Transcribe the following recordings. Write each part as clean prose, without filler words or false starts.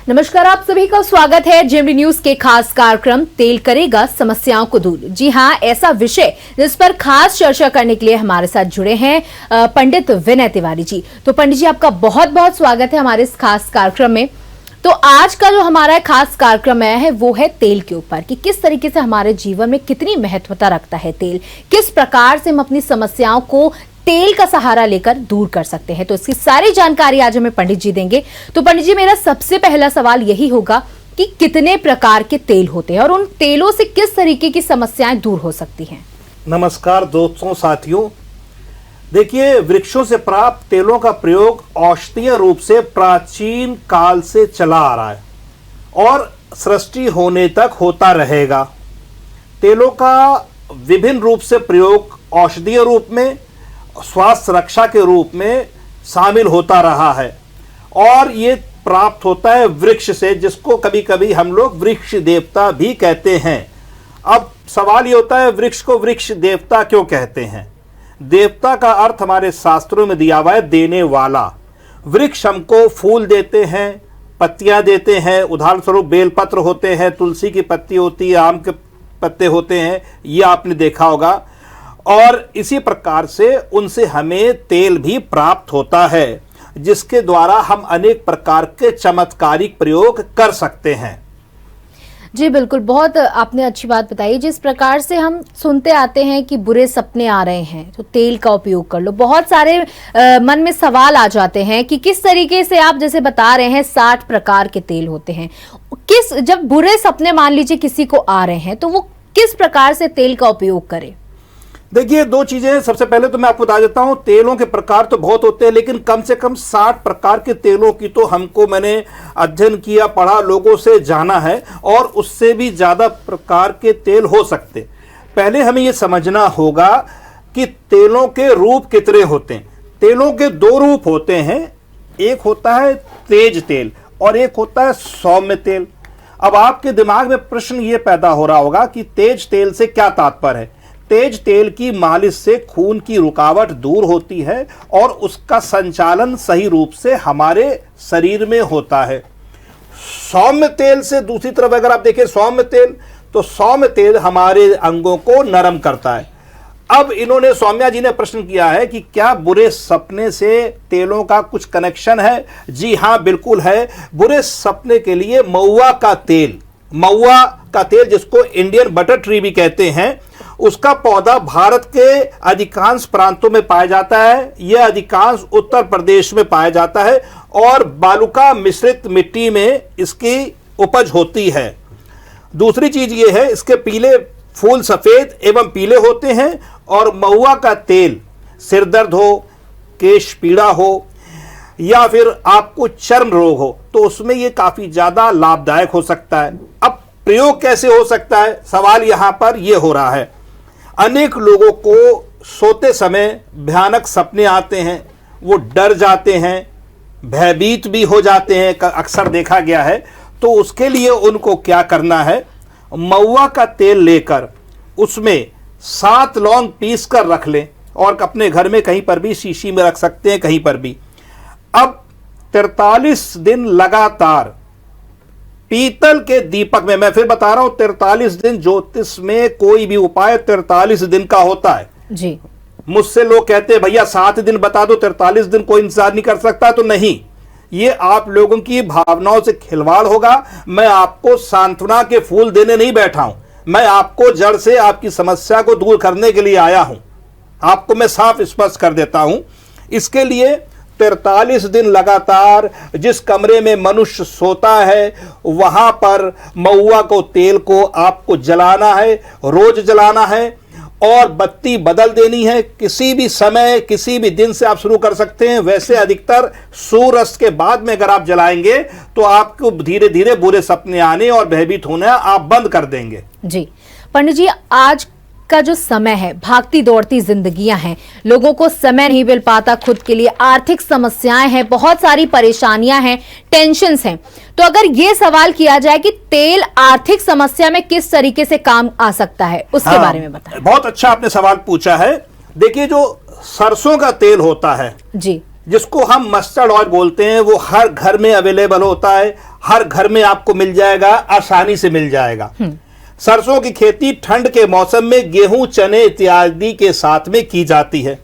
नमस्कार, आप सभी का स्वागत है जेएमडी न्यूज के खास कार्यक्रम तेल करेगा समस्याओं को दूर। जी हां, ऐसा विषय जिस पर खास चर्चा करने के लिए हमारे साथ जुड़े हैं पंडित विनय तिवारी जी। तो पंडित जी, आपका बहुत बहुत स्वागत है हमारे इस खास कार्यक्रम में। तो आज का जो हमारा खास कार्यक्रम है वो है तेल के ऊपर कि किस तरीके से हमारे जीवन में कितनी महत्वता रखता है तेल, किस प्रकार से हम अपनी समस्याओं को तेल का सहारा लेकर दूर कर सकते हैं। तो इसकी सारी जानकारी आज हमें पंडित जी देंगे। तो पंडित जी, मेरा सबसे पहला सवाल यही होगा कि कितने प्रकार के तेल होते हैं और उन तेलों से किस तरीके की समस्याएं दूर हो सकती हैं। नमस्कार दोस्तों, साथियों। देखिए, वृक्षों से प्राप्त तेलों का प्रयोग औषधीय रूप से प्राचीन काल से चला आ रहा है और सृष्टि होने तक होता रहेगा। तेलों का विभिन्न रूप से प्रयोग औषधीय रूप में, स्वास्थ्य रक्षा के रूप में शामिल होता रहा है और ये प्राप्त होता है वृक्ष से, जिसको कभी कभी हम लोग वृक्ष देवता भी कहते हैं। अब सवाल ये होता है, वृक्ष को वृक्ष देवता क्यों कहते हैं? देवता का अर्थ हमारे शास्त्रों में दिया हुआ है देने वाला। वृक्ष हमको फूल देते हैं, पत्तियां देते हैं, उदाहरण स्वरूप बेलपत्र होते हैं, तुलसी की पत्ती होती है, आम के पत्ते होते हैं, ये आपने देखा होगा। और इसी प्रकार से उनसे हमें तेल भी प्राप्त होता है, जिसके द्वारा हम अनेक प्रकार के चमत्कारिक प्रयोग कर सकते हैं। जी बिल्कुल, बहुत आपने अच्छी बात बताई। जिस प्रकार से हम सुनते आते हैं कि बुरे सपने आ रहे हैं तो तेल का उपयोग कर लो, बहुत सारे मन में सवाल आ जाते हैं कि किस तरीके से आप जैसे बता रहे हैं 60 प्रकार के तेल होते हैं, जब बुरे सपने मान लीजिए किसी को आ रहे हैं तो वो किस प्रकार से तेल का उपयोग करे? देखिए, दो चीजें। सबसे पहले तो मैं आपको बता देता हूं, तेलों के प्रकार तो बहुत होते हैं, लेकिन कम से कम 60 प्रकार के तेलों की तो मैंने अध्ययन किया, पढ़ा, लोगों से जाना है, और उससे भी ज्यादा प्रकार के तेल हो सकते। पहले हमें यह समझना होगा कि तेलों के रूप कितने होते हैं। तेलों के दो रूप होते हैं, एक होता है तेज तेल और एक होता है सौम्य तेल। अब आपके दिमाग में प्रश्न ये पैदा हो रहा होगा कि तेज तेल से क्या तात्पर्य है? तेज तेल की मालिश से खून की रुकावट दूर होती है और उसका संचालन सही रूप से हमारे शरीर में होता है। सौम्य तेल से दूसरी तरफ अगर आप देखें सौम्य तेल, तो सौम्य तेल हमारे अंगों को नरम करता है। अब इन्होंने, सौम्या जी ने प्रश्न किया है कि क्या बुरे सपने से तेलों का कुछ कनेक्शन है? जी हाँ, बिल्कुल है। बुरे सपने के लिए महुआ का तेल जिसको इंडियन बटर ट्री भी कहते हैं, उसका पौधा भारत के अधिकांश प्रांतों में पाया जाता है। यह अधिकांश उत्तर प्रदेश में पाया जाता है और बालुका मिश्रित मिट्टी में इसकी उपज होती है। दूसरी चीज यह है, इसके पीले फूल सफेद एवं पीले होते हैं। और महुआ का तेल सिर दर्द हो, केश पीड़ा हो या फिर आपको चर्म रोग हो तो उसमें यह काफी ज्यादा लाभदायक हो सकता है। अब प्रयोग कैसे हो सकता है, सवाल यहां पर यह हो रहा है। अनेक लोगों को सोते समय भयानक सपने आते हैं, वो डर जाते हैं, भयभीत भी हो जाते हैं, अक्सर देखा गया है। तो उसके लिए उनको क्या करना है, महुआ का तेल लेकर उसमें 7 लौंग पीस कर रख लें और अपने घर में कहीं पर भी शीशी में रख सकते हैं, कहीं पर भी। अब 43 दिन लगातार पीतल के दीपक में, मैं फिर बता रहा हूं, 43 दिन, ज्योतिष में कोई भी उपाय 43 दिन का होता है जी। मुझसे लोग कहते हैं भैया 7 दिन बता दो, 43 दिन कोई इंतजार नहीं कर सकता। तो नहीं, ये आप लोगों की भावनाओं से खिलवाड़ होगा। मैं आपको सांत्वना के फूल देने नहीं बैठा हूं, मैं आपको जड़ से आपकी समस्या को दूर करने के लिए आया हूं। आपको मैं साफ स्पष्ट कर देता हूं। इसके लिए 43 दिन लगातार जिस कमरे में मनुष्य सोता है वहां पर महुआ को तेल को आपको जलाना है, रोज जलाना है और बत्ती बदल देनी है। किसी भी समय, किसी भी दिन से आप शुरू कर सकते हैं। वैसे अधिकतर सूर्यास्त के बाद में अगर आप जलाएंगे तो आपको धीरे धीरे बुरे सपने आने और भयभीत होना आप बंद कर देंगे। जी पंडित जी, आज का जो समय है, भागती दौड़ती जिंदगियां हैं, लोगों को समय नहीं मिल पाता खुद के लिए, आर्थिक समस्याएं हैं, बहुत सारी परेशानियां हैं, टेंशन्स हैं। तो अगर ये सवाल किया जाए कि तेल आर्थिक समस्या में किस तरीके से काम आ सकता है, उसके बारे में बताएं। बहुत अच्छा आपने सवाल पूछा है। देखिए, जो सरसों का तेल होता है जी, जिसको हम मस्टर्ड ऑयल बोलते हैं, वो हर घर में अवेलेबल होता है, हर घर में आपको मिल जाएगा, आसानी से मिल जाएगा। सरसों की खेती ठंड के मौसम में गेहूं, चने इत्यादि के साथ में की जाती है।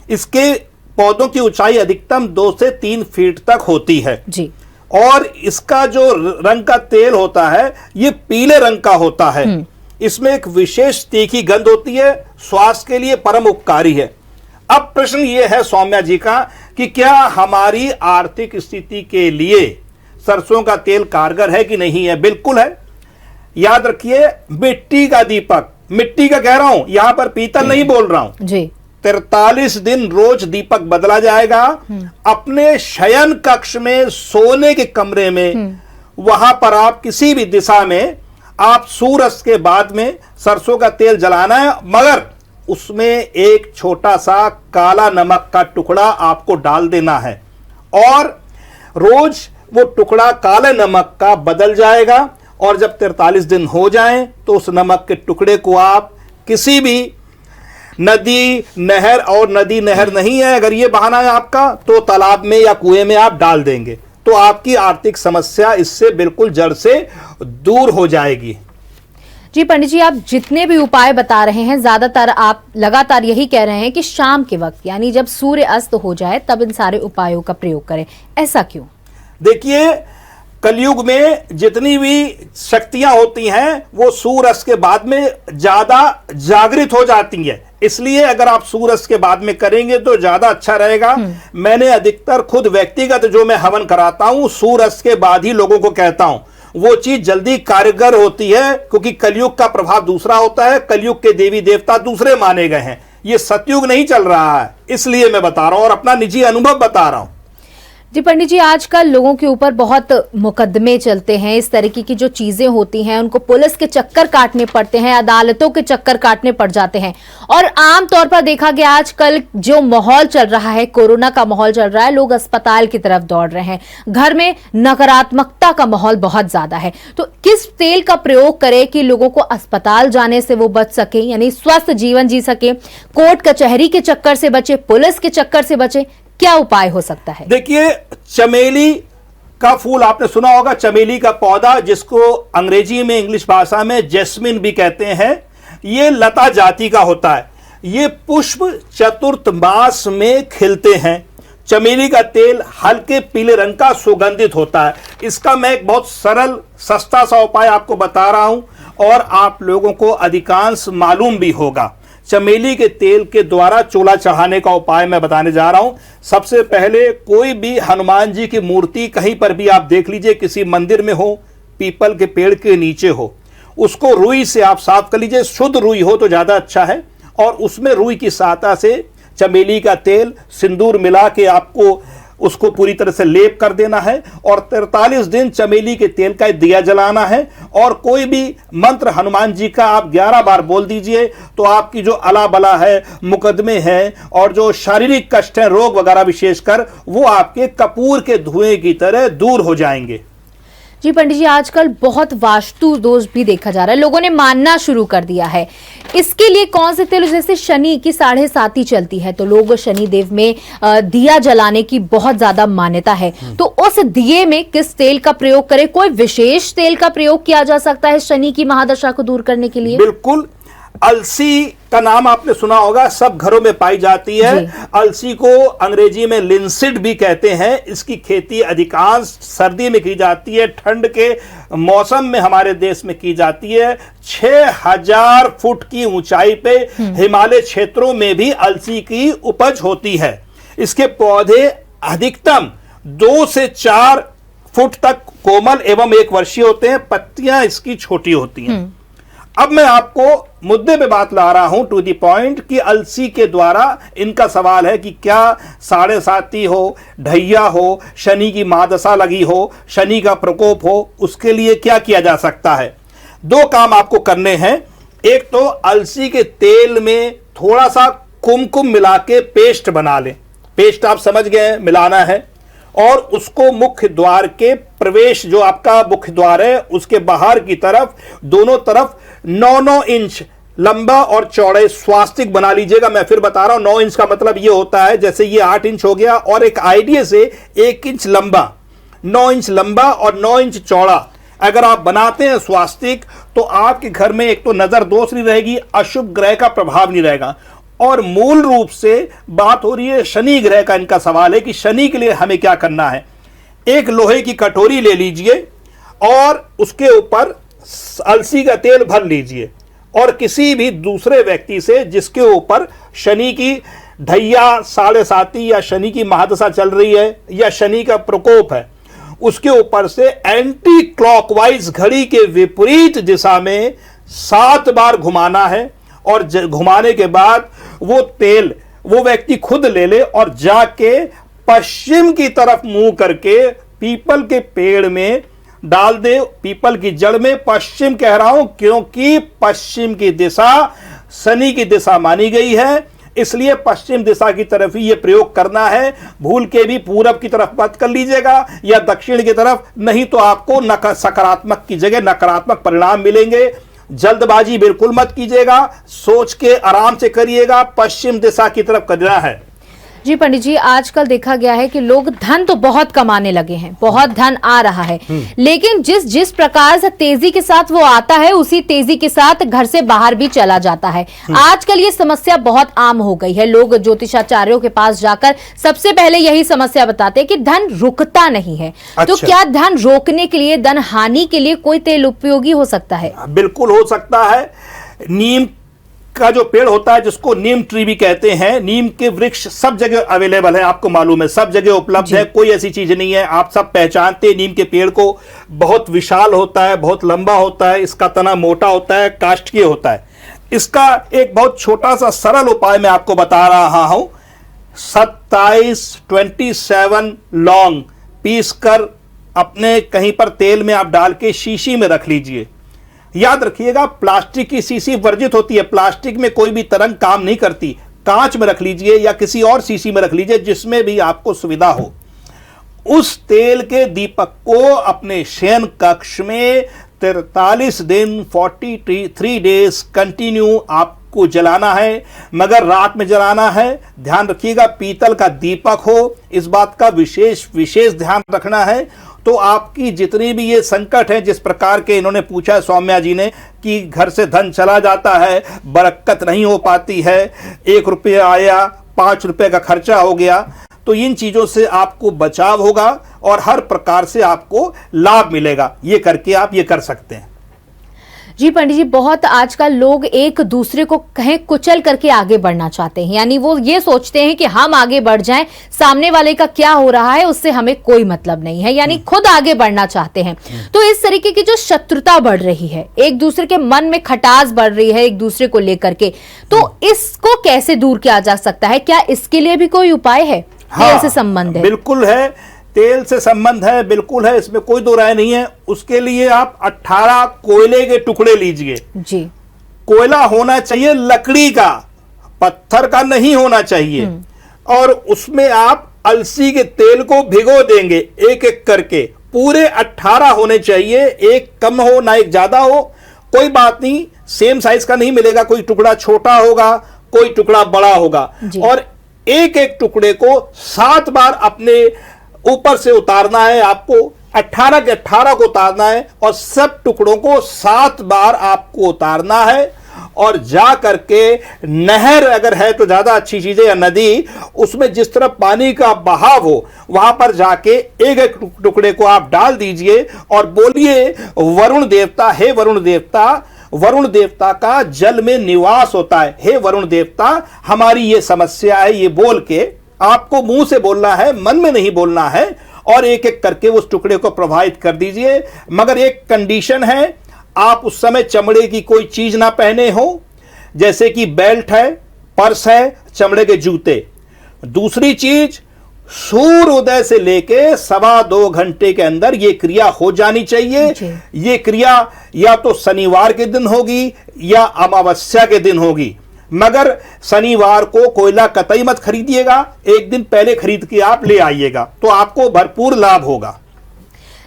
इसके पौधों की ऊंचाई अधिकतम 2 से 3 फीट तक होती है जी। और इसका जो रंग का तेल होता है ये पीले रंग का होता है। इसमें एक विशेष तीखी गंध होती है, स्वास्थ्य के लिए परम उपकारी है। अब प्रश्न ये है सौम्या जी का कि क्या हमारी आर्थिक स्थिति के लिए सरसों का तेल कारगर है कि नहीं है? बिल्कुल है। याद रखिए, मिट्टी का दीपक, मिट्टी का कह रहा हूं, यहां पर पीतल नहीं बोल रहा हूं जी। 43 दिन रोज दीपक बदला जाएगा। अपने शयन कक्ष में, सोने के कमरे में, वहां पर आप किसी भी दिशा में आप सूरज के बाद में सरसों का तेल जलाना है, मगर उसमें एक छोटा सा काला नमक का टुकड़ा आपको डाल देना है और रोज वो टुकड़ा काले नमक का बदल जाएगा। और जब 43 दिन हो जाएं तो उस नमक के टुकड़े को आप किसी भी नदी, नहर, और नदी नहर नहीं है अगर ये बहाना है आपका, तो तालाब में या कुएं में आप डाल देंगे, तो आपकी आर्थिक समस्या इससे बिल्कुल जड़ से दूर हो जाएगी। जी पंडित जी, आप जितने भी उपाय बता रहे हैं ज्यादातर आप लगातार यही कह रहे हैं कि शाम के वक्त, यानी जब सूर्य अस्त हो जाए तब इन सारे उपायों का प्रयोग करें, ऐसा क्यों? देखिए, कलयुग में जितनी भी शक्तियां होती हैं वो सूर्य अस्त के बाद में ज्यादा जागृत हो जाती हैं, इसलिए अगर आप सूर्य अस्त के बाद में करेंगे तो ज्यादा अच्छा रहेगा। मैंने अधिकतर खुद व्यक्तिगत जो मैं हवन कराता हूं सूर्य अस्त के बाद ही लोगों को कहता हूं, वो चीज जल्दी कारगर होती है, क्योंकि कलयुग का प्रभाव दूसरा होता है, कलयुग के देवी देवता दूसरे माने गए हैं, ये सतयुग नहीं चल रहा है, इसलिए मैं बता रहा हूं और अपना निजी अनुभव बता रहा हूं। जी पंडित जी, आजकल लोगों के ऊपर बहुत मुकदमे चलते हैं, इस तरीके की जो चीजें होती हैं उनको पुलिस के चक्कर काटने पड़ते हैं, अदालतों के चक्कर काटने पड़ जाते हैं। और आम तौर पर देखा गया आजकल जो माहौल चल रहा है, कोरोना का माहौल चल रहा है, लोग अस्पताल की तरफ दौड़ रहे हैं, घर में नकारात्मकता का माहौल बहुत ज्यादा है। तो किस तेल का प्रयोग करें कि लोगों को अस्पताल जाने से वो बच सके, यानी स्वस्थ जीवन जी सके, कोर्ट कचहरी के चक्कर से बचे, पुलिस के चक्कर से बचे, क्या उपाय हो सकता है? देखिए, चमेली का फूल आपने सुना होगा, चमेली का पौधा जिसको अंग्रेजी में, इंग्लिश भाषा में जैस्मिन भी कहते हैं, ये लता जाति का होता है। ये पुष्प चतुर्थ मास में खिलते हैं। चमेली का तेल हल्के पीले रंग का सुगंधित होता है। इसका मैं एक बहुत सरल सस्ता सा उपाय आपको बता रहा हूं और आप लोगों को अधिकांश मालूम भी होगा। चमेली के तेल के द्वारा चूल्हा चढ़ाने का उपाय मैं बताने जा रहा हूं। सबसे पहले कोई भी हनुमान जी की मूर्ति कहीं पर भी आप देख लीजिए, किसी मंदिर में हो, पीपल के पेड़ के नीचे हो, उसको रुई से आप साफ कर लीजिए, शुद्ध रुई हो तो ज्यादा अच्छा है, और उसमें रुई की सहायता से चमेली का तेल सिंदूर मिला के आपको उसको पूरी तरह से लेप कर देना है और 43 दिन चमेली के तेल का दिया जलाना है। और कोई भी मंत्र हनुमान जी का आप 11 बार बोल दीजिए तो आपकी जो अला बला है, मुकदमे हैं और जो शारीरिक कष्ट है, रोग वगैरह विशेषकर, वो आपके कपूर के धुएं की तरह दूर हो जाएंगे। जी पंडित जी, आजकल बहुत वास्तु दोष भी देखा जा रहा है, लोगों ने मानना शुरू कर दिया है। इसके लिए कौन से तेल, जैसे शनि की 7.5 चलती है तो लोग शनि देव में दिया जलाने की बहुत ज्यादा मान्यता है, तो उस दिए में किस तेल का प्रयोग करें? कोई विशेष तेल का प्रयोग किया जा सकता है शनि की महादशा को दूर करने के लिए? बिल्कुल। अलसी का नाम आपने सुना होगा, सब घरों में पाई जाती है। अलसी को अंग्रेजी में लिंसिड भी कहते हैं। इसकी खेती अधिकांश सर्दी में की जाती है, ठंड के मौसम में हमारे देश में की जाती है। 6000 फुट की ऊंचाई पे हिमालय क्षेत्रों में भी अलसी की उपज होती है। इसके पौधे अधिकतम 2 से 4 फुट तक कोमल एवं 1 वर्षीय होते हैं। पत्तियां इसकी छोटी होती हैं। अब मैं आपको मुद्दे पे बात ला रहा हूं, टू दी पॉइंट, कि अलसी के द्वारा इनका सवाल है कि क्या 7.5 हो, ढैया हो, शनि की महादशा लगी हो, शनि का प्रकोप हो, उसके लिए क्या किया जा सकता है? 2 काम आपको करने हैं। एक तो अलसी के तेल में थोड़ा सा कुमकुम मिला के पेस्ट बना लें। पेस्ट आप समझ गए, मिलाना है, और उसको मुख्य द्वार के प्रवेश, जो आपका मुख्य द्वार है, उसके बाहर की तरफ दोनों तरफ 9-9 इंच लंबा और चौड़े स्वास्तिक बना लीजिएगा। मैं फिर बता रहा हूं, 9 इंच का मतलब यह होता है जैसे ये 8 इंच हो गया और एक आइडिया से 1 इंच लंबा, 9 इंच लंबा और 9 इंच चौड़ा अगर आप बनाते हैं स्वास्तिक, तो आपके घर में एक तो नजर दोष नहीं रहेगी, अशुभ ग्रह का प्रभाव नहीं रहेगा। और मूल रूप से बात हो रही है शनि ग्रह का। इनका सवाल है कि शनि के लिए हमें क्या करना है। एक लोहे की कटोरी ले लीजिए और उसके ऊपर अलसी का तेल भर लीजिए और किसी भी दूसरे व्यक्ति से जिसके ऊपर शनि की ढैया 7.5 या शनि की महादशा चल रही है या शनि का प्रकोप है, उसके ऊपर से एंटी क्लॉकवाइज घड़ी के विपरीत दिशा में 7 बार घुमाना है। और घुमाने के बाद वो तेल वो व्यक्ति खुद ले ले और जाके पश्चिम की तरफ मुंह करके पीपल के पेड़ में डाल दे। पीपल की जड़ में, पश्चिम कह रहा हूं क्योंकि पश्चिम की दिशा शनि की दिशा मानी गई है, इसलिए पश्चिम दिशा की तरफ ही यह प्रयोग करना है। भूल के भी पूरब की तरफ मत कर लीजिएगा या दक्षिण की तरफ, नहीं तो आपको सकारात्मक की जगह नकारात्मक परिणाम मिलेंगे। जल्दबाजी बिल्कुल मत कीजिएगा, सोच के आराम से करिएगा। पश्चिम दिशा की तरफ करना है। जी पंडित जी, आजकल देखा गया है कि लोग धन तो बहुत कमाने लगे हैं, बहुत धन आ रहा है, लेकिन जिस प्रकार से तेजी के साथ वो आता है उसी तेजी के साथ घर से बाहर भी चला जाता है। आजकल ये समस्या बहुत आम हो गई है। लोग ज्योतिषाचार्यों के पास जाकर सबसे पहले यही समस्या बताते हैं कि धन रुकता नहीं है। तो क्या धन रोकने के लिए, धन हानि के लिए कोई तेल उपयोगी हो सकता है? बिल्कुल हो सकता है। नीम का जो पेड़ होता है जिसको नीम ट्री भी कहते हैं, नीम के वृक्ष सब जगह अवेलेबल है, आपको मालूम है, सब जगह उपलब्ध है, कोई ऐसी चीज नहीं है। आप सब पहचानते हैं नीम के पेड़ को। बहुत विशाल होता है, बहुत लंबा होता है, इसका तना मोटा होता है, काष्ठीय होता है। इसका एक बहुत छोटा सा सरल उपाय मैं आपको बता रहा हूं। 27 लौंग पीस कर अपने कहीं पर तेल में आप डाल के शीशी में रख लीजिए। याद रखिएगा, प्लास्टिक की शीशी वर्जित होती है, प्लास्टिक में कोई भी तरंग काम नहीं करती। कांच में रख लीजिए या किसी और शीशी में रख लीजिए, जिसमें भी आपको सुविधा हो। उस तेल के दीपक को अपने शयन कक्ष में 43 दिन 43 डेज कंटिन्यू आपको जलाना है, मगर रात में जलाना है। ध्यान रखिएगा पीतल का दीपक हो, इस बात का विशेष ध्यान रखना है। तो आपकी जितनी भी ये संकट है, जिस प्रकार के इन्होंने पूछा सौम्या जी ने कि घर से धन चला जाता है, बरकत नहीं हो पाती है, 1 रुपया आया 5 रुपए का खर्चा हो गया, तो इन चीजों से आपको बचाव होगा और हर प्रकार से आपको लाभ मिलेगा। ये करके आप ये कर सकते हैं। जी पंडित जी, बहुत आजकल लोग एक दूसरे को कहीं कुचल करके आगे बढ़ना चाहते हैं, यानी वो ये सोचते हैं कि हम आगे बढ़ जाएं, सामने वाले का क्या हो रहा है उससे हमें कोई मतलब नहीं है, यानी खुद आगे बढ़ना चाहते हैं। तो इस तरीके की जो शत्रुता बढ़ रही है, एक दूसरे के मन में खटास बढ़ रही है एक दूसरे को लेकर के, तो इसको कैसे दूर किया जा सकता है? क्या इसके लिए भी कोई उपाय है? तेल से संबंध है? बिल्कुल है, तेल से संबंध है, बिल्कुल है, इसमें कोई दो राय नहीं है। उसके लिए आप 18 कोयले के टुकड़े लीजिए जी। कोयला होना चाहिए लकड़ी का, पत्थर का नहीं होना चाहिए। और उसमें आप अलसी के तेल को भिगो देंगे एक एक करके। पूरे 18 होने चाहिए, एक कम हो ना एक ज्यादा हो, कोई बात नहीं, सेम साइज का नहीं मिलेगा, कोई टुकड़ा छोटा होगा, कोई टुकड़ा बड़ा होगा। और एक एक टुकड़े को 7 बार अपने ऊपर से उतारना है आपको, 18 के 18 को उतारना है और सब टुकड़ों को 7 बार आपको उतारना है। और जा करके नहर अगर है तो ज्यादा अच्छी चीज है, या नदी, उसमें जिस तरह पानी का बहाव हो वहां पर जाके एक एक टुकड़े को आप डाल दीजिए और बोलिए, वरुण देवता, हे वरुण देवता, वरुण देवता का जल में निवास होता है, हे वरुण देवता हमारी ये समस्या है, ये बोल के आपको मुंह से बोलना है, मन में नहीं बोलना है। और एक एक करके उस टुकड़े को प्रभावित कर दीजिए। मगर एक कंडीशन है, आप उस समय चमड़े की कोई चीज ना पहने हो, जैसे कि बेल्ट है, पर्स है, चमड़े के जूते। दूसरी चीज, सूर्योदय से लेके 2.25 घंटे के अंदर यह क्रिया हो जानी चाहिए। यह क्रिया या तो शनिवार के दिन होगी या अमावस्या के दिन होगी। मगर शनिवार को कोयला कतई मत खरीदिएगा, एक दिन पहले खरीद के आप ले आइएगा, तो आपको भरपूर लाभ होगा।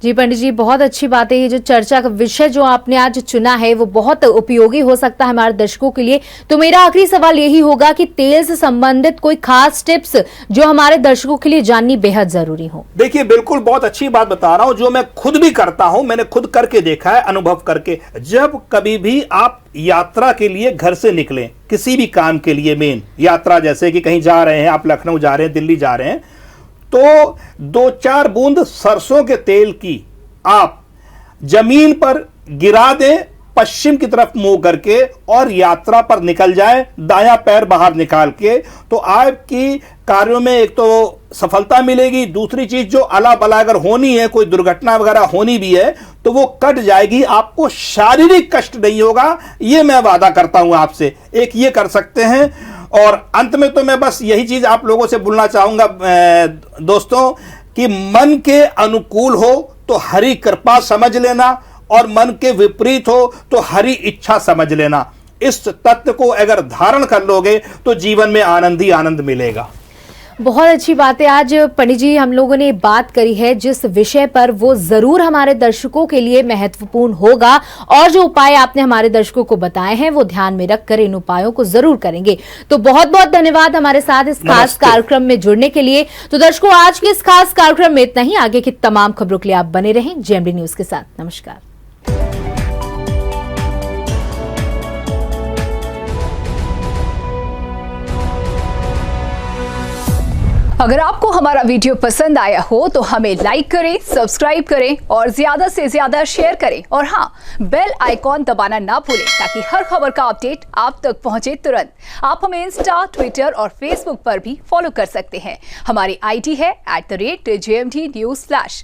जी पंडित जी, बहुत अच्छी बात है। ये जो चर्चा का विषय जो आपने आज चुना है वो बहुत उपयोगी हो सकता है हमारे दर्शकों के लिए। तो मेरा आखिरी सवाल यही होगा कि तेल से संबंधित कोई खास टिप्स जो हमारे दर्शकों के लिए जाननी बेहद जरूरी हो। देखिए, बिल्कुल बहुत अच्छी बात बता रहा हूं, जो मैं खुद भी करता हूं, मैंने खुद करके देखा है, अनुभव करके। जब कभी भी आप यात्रा के लिए घर से निकलें, किसी भी काम के लिए, मेन यात्रा, जैसे कि कहीं जा रहे हैं, आप लखनऊ जा रहे हैं, दिल्ली जा रहे हैं, तो 2-4 बूंद सरसों के तेल की आप जमीन पर गिरा दें, पश्चिम की तरफ मुंह करके, और यात्रा पर निकल जाएं, दायां पैर बाहर निकाल के। तो आपकी कार्यों में एक तो सफलता मिलेगी, दूसरी चीज जो अला बला अगर होनी है, कोई दुर्घटना वगैरह होनी भी है, तो वो कट जाएगी, आपको शारीरिक कष्ट नहीं होगा, ये मैं वादा करता हूं आपसे। एक ये कर सकते हैं। और अंत में तो मैं बस यही चीज आप लोगों से बोलना चाहूंगा दोस्तों, कि मन के अनुकूल हो तो हरि कृपा समझ लेना, और मन के विपरीत हो तो हरि इच्छा समझ लेना। इस तत्व को अगर धारण कर लोगे तो जीवन में आनंद ही आनंद मिलेगा। बहुत अच्छी बात है। आज पंडित जी हम लोगों ने बात करी है जिस विषय पर, वो जरूर हमारे दर्शकों के लिए महत्वपूर्ण होगा, और जो उपाय आपने हमारे दर्शकों को बताए हैं वो ध्यान में रखकर इन उपायों को जरूर करेंगे। तो बहुत बहुत धन्यवाद हमारे साथ इस खास कार्यक्रम में जुड़ने के लिए। तो दर्शकों, आज के इस खास कार्यक्रम में इतना ही। आगे की तमाम खबरों के लिए आप बने रहें जेएमडी न्यूज के साथ। नमस्कार। अगर आपको हमारा वीडियो पसंद आया हो तो हमें लाइक करें, सब्सक्राइब करें और ज्यादा से ज्यादा शेयर करें। और हाँ, बेल आइकॉन दबाना ना भूलें ताकि हर खबर का अपडेट आप तक पहुंचे तुरंत। आप हमें इंस्टा, ट्विटर और फेसबुक पर भी फॉलो कर सकते हैं। हमारी आईडी है @JMD News Flash।